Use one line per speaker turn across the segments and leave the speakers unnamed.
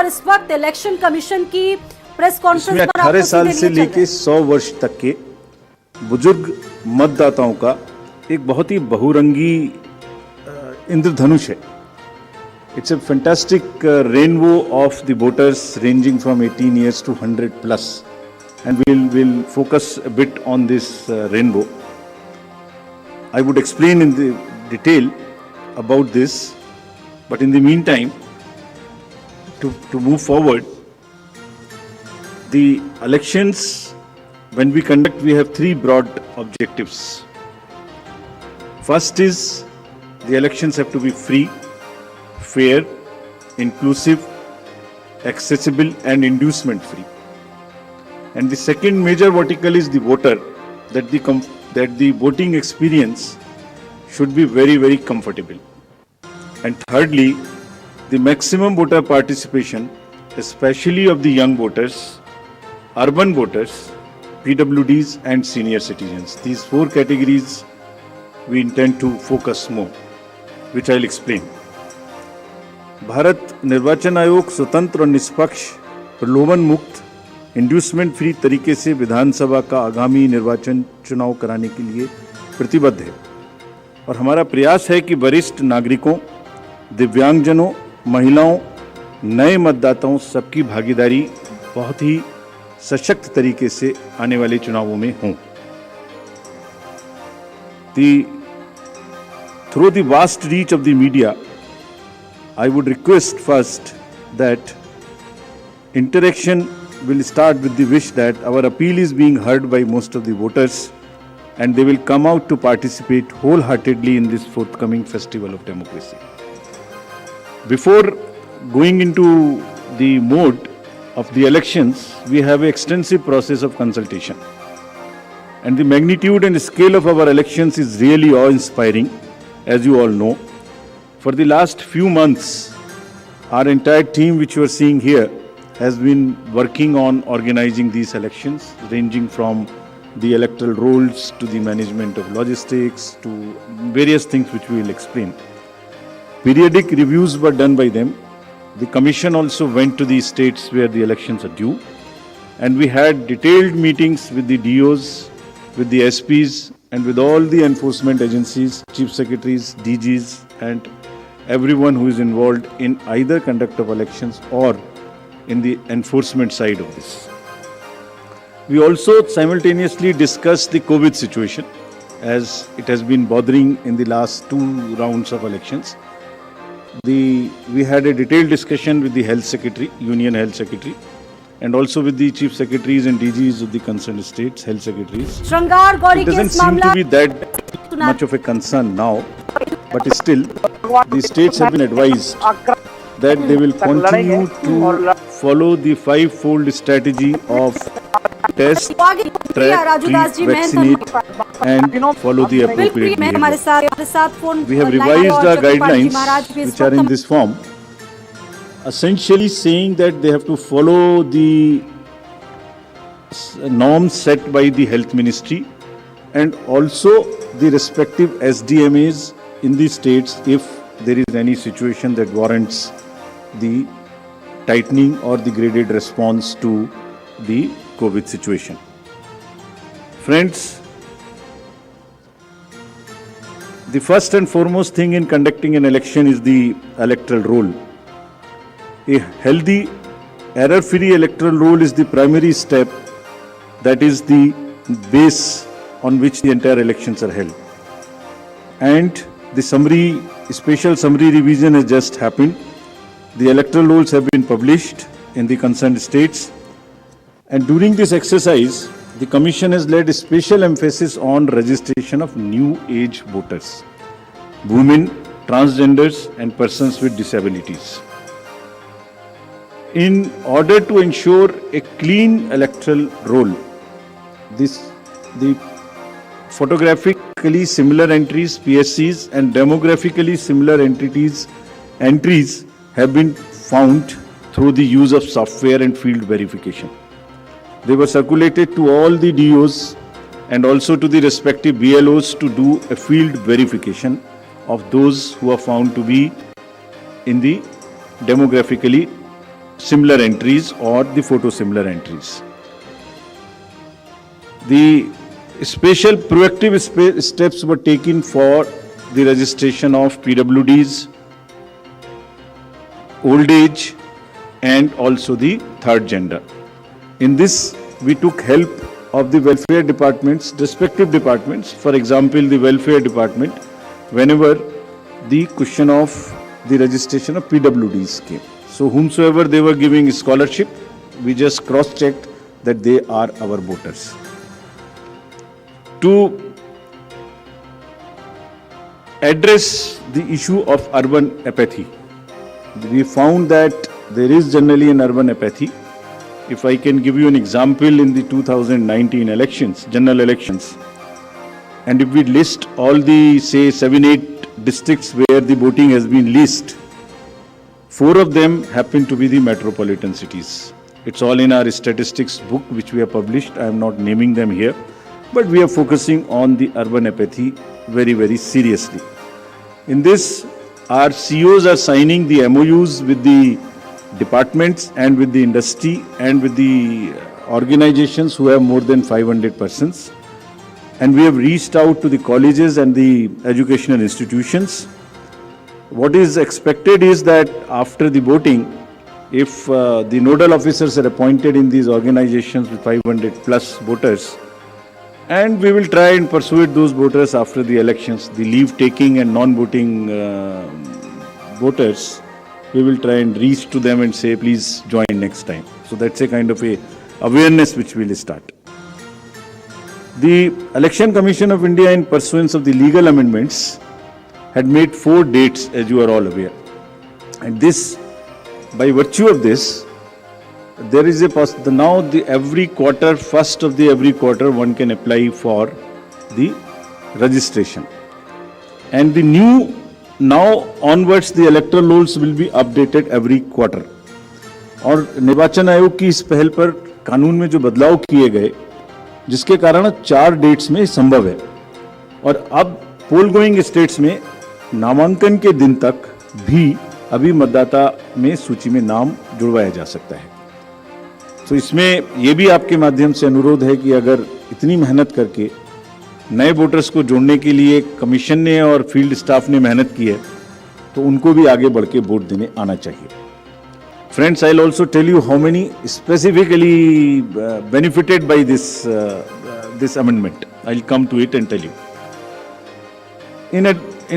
और इस वक्त इलेक्शन कमीशन की प्रेस कॉन्फ्रेंस पर
18 साल से लेके 100 वर्ष तक के बुजुर्ग मतदाताओं का एक बहुत ही बहुरंगी इंद्रधनुष है. It's a fantastic rainbow of the voters ranging from 18 years to 100 plus, and we'll focus a bit on this rainbow. I would explain in the detail about this, but in the meantime, to move forward, the elections, when we conduct, we have three broad objectives. First is the elections have to be free, fair, inclusive, accessible and inducement free. And the second major vertical is the voter, that the voting experience should be very, very comfortable. And thirdly, the maximum voter participation, especially of the young voters, urban voters, PWDs and senior citizens. These four categories we intend to focus more, which I'll explain. Bharat निर्वाचन आयोग स्वतंत्र और निष्पक्ष, प्रलोभन मुक्त, inducement free तरीके से विधानसभा का आगामी निर्वाचन चुनाव कराने के लिए प्रतिबद्ध है और हमारा प्रयास है कि वरिष्ठ नागरिकों, दिव्यांगजनों, महिलाओं, नए मतदाताओं सबकी भागीदारी बहुत ही सशक्त तरीके से आने वाले चुनावों में हों. Through the vast reach of the media, I would request first that interaction will start with the wish that our appeal is being heard by most of the voters and they will come out to participate wholeheartedly in this forthcoming festival of democracy. Before going into the mode of the elections, we have an extensive process of consultation. And the magnitude and scale of our elections is really awe-inspiring, as you all know. For the last few months, our entire team, which you are seeing here, has been working on organizing these elections, ranging from the electoral rolls to the management of logistics to various things which we will explain. Periodic reviews were done by them. The commission also went to the states where the elections are due, and we had detailed meetings with the DOs, with the SPs, and with all the enforcement agencies, chief secretaries, DGs, and everyone who is involved in either conduct of elections or in the enforcement side of this. We also simultaneously discussed the COVID situation, as it has been bothering in the last two rounds of elections. We had a detailed discussion with the Health Secretary, Union Health Secretary, and also with the Chief Secretaries and DGs of the concerned states, Health Secretaries. It doesn't seem to be that much of a concern now, but still, the states have been advised that they will continue to follow the five-fold strategy of test, track, treat, vaccinate, and follow the appropriate behavior. We have revised our guidelines, which are in this form, essentially saying that they have to follow the norms set by the Health Ministry and also the respective SDMAs in the states if there is any situation that warrants the tightening or the graded response to the COVID situation. Friends, the first and foremost thing in conducting an election is the electoral roll. A healthy, error-free electoral roll is the primary step, that is the base on which the entire elections are held. And the special summary revision has just happened. The electoral rolls have been published in the concerned states. And during this exercise, the Commission has laid a special emphasis on registration of new age voters, women, transgenders and persons with disabilities. In order to ensure a clean electoral roll, the photographically similar entries, PSCs, and demographically similar entries have been found through the use of software and field verification. They were circulated to all the DOs and also to the respective BLOs to do a field verification of those who are found to be in the demographically similar entries or the photo similar entries. The special proactive steps were taken for the registration of PWDs, old age, and also the third gender. In this, we took help of the welfare departments, respective departments. For example, the welfare department, whenever the question of the registration of PWDs came. So whomsoever they were giving scholarship, we just cross-checked that they are our voters. To address the issue of urban apathy, we found that there is generally an urban apathy. If I can give you an example, in the 2019 elections, general elections, and if we list all the, say, 7-8 districts where the voting has been least, 4 of them happen to be the metropolitan cities. It's all in our statistics book which we have published. I am not naming them here, but we are focusing on the urban apathy very, very seriously. In this, our CEOs are signing the MOUs with the departments and with the industry and with the organizations who have more than 500 persons. And we have reached out to the colleges and the educational institutions. What is expected is that after the voting, if the nodal officers are appointed in these organizations with 500 plus voters, and we will try and persuade those voters after the elections, the leave-taking and non-voting voters, we will try and reach to them and say, please join next time. So that's a kind of a awareness which we will start. The Election Commission of India, in pursuance of the legal amendments, had made 4 dates, as you are all aware. And this, by virtue of this, there is a now the every quarter, first of the every quarter, one can apply for the registration. And the new, now onwards, the electoral rolls will be updated every quarter. और निर्वाचन आयोग की इस पहल पर कानून में जो बदलाव किए गए, जिसके कारण 4 डेट्स में संभव है, और अब पोल गोइंग स्टेट्स में नामांकन के दिन तक भी अभी मतदाता में सूची में नाम जुड़वाया जा सकता है. तो इसमें यह भी आपके माध्यम से अनुरोध है कि अगर इतनी मेहनत करके नए वोटर्स को जोड़ने के लिए कमीशन ने और फील्ड स्टाफ ने मेहनत की है, तो उनको भी आगे बढ़ के वोट देने आना चाहिए. Friends, I'll also tell you how many specifically benefited by this amendment. I'll come to it and tell you. In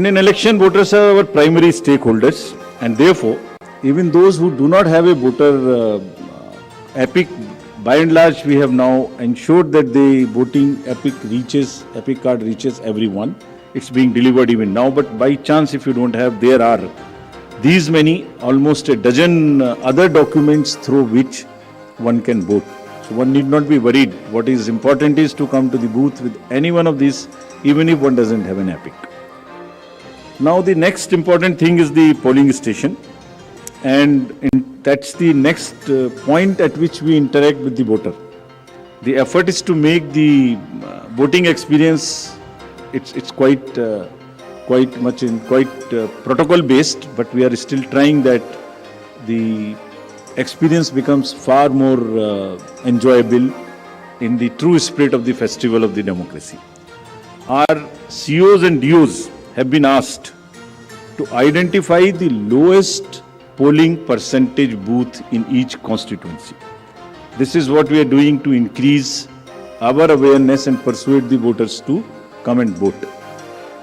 an election, voters are our primary stakeholders, and therefore, even those who do not have a voter epic, by and large, we have now ensured that the voting epic card reaches everyone. It's being delivered even now, but by chance, if you don't have, there are these many, almost a dozen other documents through which one can vote. So one need not be worried. What is important is to come to the booth with any one of these, even if one doesn't have an epic. Now the next important thing is the polling station, and that's the next point at which we interact with the voter. The effort is to make the voting experience, it's quite protocol based, but we are still trying that the experience becomes far more enjoyable in the true spirit of the festival of the democracy. Our COs and DOs have been asked to identify the lowest polling percentage booth in each constituency. This is what we are doing to increase our awareness and persuade the voters to come and vote.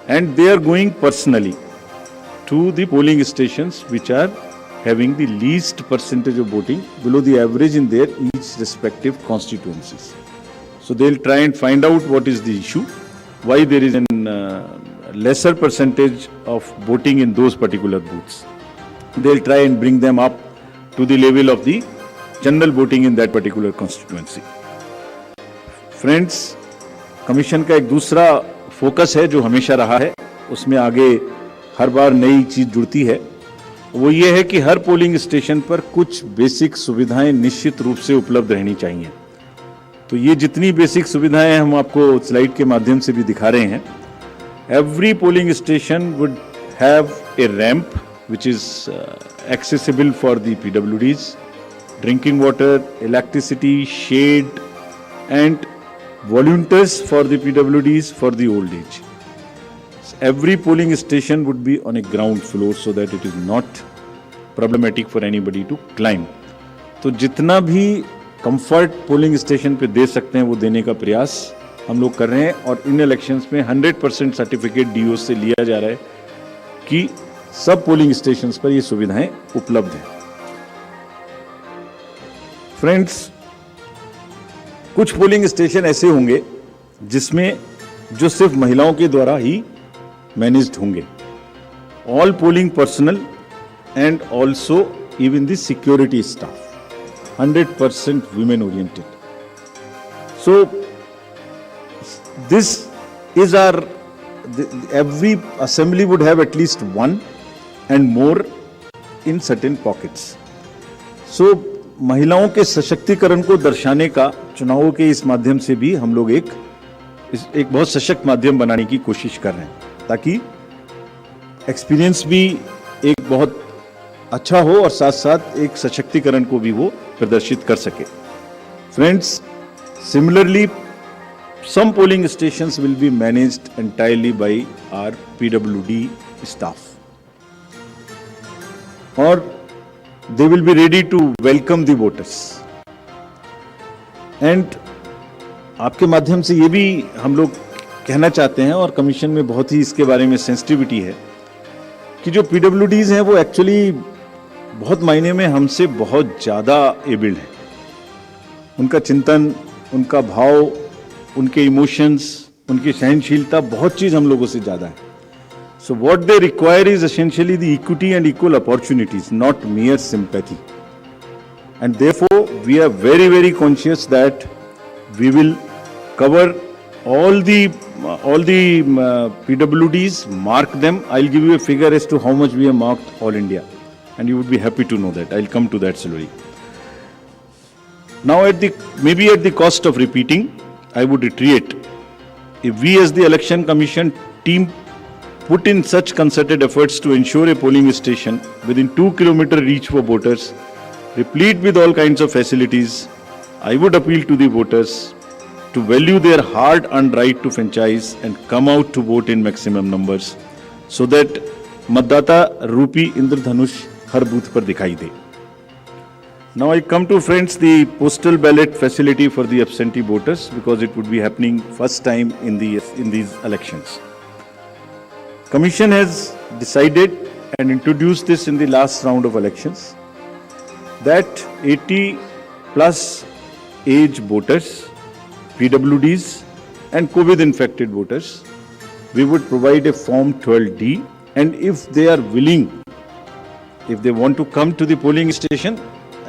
And they are going personally to the polling stations which are having the least percentage of voting, below the average in their each respective constituencies. So they'll try and find out what is the issue, why there is an lesser percentage of voting in those particular booths. They'll try and bring them up to the level of the general voting in that particular constituency. Friends, commission का एक दूसरा focus है जो हमेशा रहा है, उसमें आगे हर बार नई चीज जुड़ती है, वो ये है कि हर पोलिंग स्टेशन पर कुछ बेसिक सुविधाएं निश्चित रूप से उपलब्ध रहनी चाहिए. तो ये जितनी बेसिक सुविधाएं हम आपको स्लाइड के माध्यम से भी दिखा रहे हैं, every polling station would have a ramp which is accessible for the PWDs. drinking water, electricity, shade, and volunteers for the PWDs for the old age. Every polling station would be on a ground floor so that it is not problematic for anybody to climb. तो जितना भी comfort polling station पे दे सकते हैं वो देने का प्रयास हम लोग कर रहे हैं और इन इलेक्शंस में 100% सर्टिफिकेट डीओ से लिया जा रहा है कि सब पोलिंग स्टेशंस पर ये सुविधाएं उपलब्ध हैं। फ्रेंड्स, कुछ पोलिंग स्टेशन ऐसे होंगे जिसमें जो सिर्फ महिलाओं के द्वारा ही मैनेज्ड होंगे। All polling personal and also even the security staff 100% women oriented. So this is every assembly would have at least one and more in certain pockets. So महिलाओं के सशक्तिकरण को दर्शाने का चुनावों के इस माध्यम से भी हम लोग एक बहुत सशक्त माध्यम बनाने की कोशिश कर रहे हैं ताकि एक्सपीरियंस भी एक बहुत अच्छा हो और साथ साथ एक सशक्तिकरण को भी वो प्रदर्शित कर सके। Friends, similarly some polling stations will be managed entirely by our PWD staff or they will be ready to welcome the voters and आपके माध्यम से ये भी हम लोग कहना चाहते हैं और कमीशन में बहुत ही इसके बारे में सेंसिटिविटी है कि जो PWDs हैं वो एक्चुअली बहुत मायने में हमसे बहुत ज़्यादा एबल्ड हैं। उनका चिंतन, उनका भाव, उनके इमोशंस, उनकी सहनशीलता बहुत चीज़ हम लोगों से ज़्यादा है। So what they require is essentially the equity and equal opportunities, not mere sympathy. And therefore we are very, very conscious that we will cover all the PWDs, mark them. I'll give you a figure as to how much we have marked all India. And you would be happy to know that. I'll come to that slowly. Now at the cost of repeating, I would reiterate, if we as the Election Commission team put in such concerted efforts to ensure a polling station within 2 kilometer reach for voters, replete with all kinds of facilities, I would appeal to the voters to value their hard-earned right to franchise and come out to vote in maximum numbers so that मतदाता रूपी इंद्रधनुष हर booth पर दिखाई दे। Now I come to, friends, the postal ballot facility for the absentee voters because it would be happening first time in these elections. Commission has decided and introduced this in the last round of elections that 80 plus age voters, PWDs and COVID infected voters, we would provide a form 12D, and if they are willing, if they want to come to the polling station,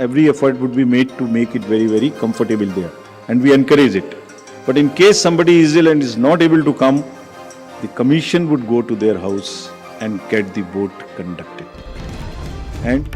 every effort would be made to make it very, very comfortable there, and we encourage it. But in case somebody is ill and is not able to come, the commission would go to their house and get the vote conducted. And